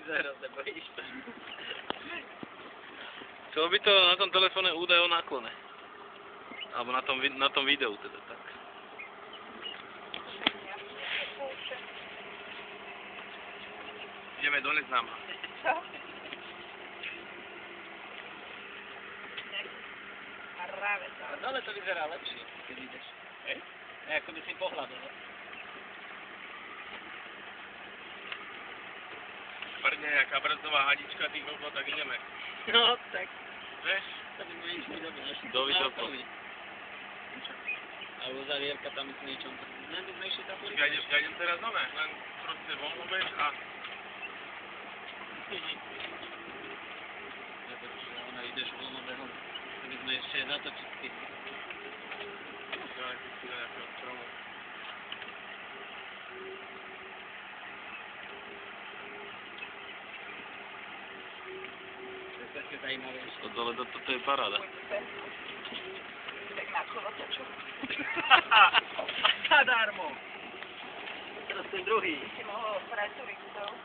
Zaraz sa bojíš. Chcelo by to na tom telefóne údaj o náklone. Alebo na tom videu teda tak. Ideme do neznáma. Čo? Práve to. A dole to vyzerá lepšie, keď ideš. Hej? Ako by si pohľadol. Prdne, jaká brzdová hadička, ty kokot, tak ideme. No, tak. Vieš? To by sme išli do Vidoko. Alebo zavierka tam s niečom. Len by sme išli tam po Ja idem teraz nové, len proste voľnú bež a... Ona ideš voľnobehom. To by sme ešte zatočiť ty. Ja aj si na nejakého stromu. To je také zajímavejšie. Toto je paráda. Tak na kolotoču. Zadarmo! Teraz ten druhý. Si mohol brať turistov.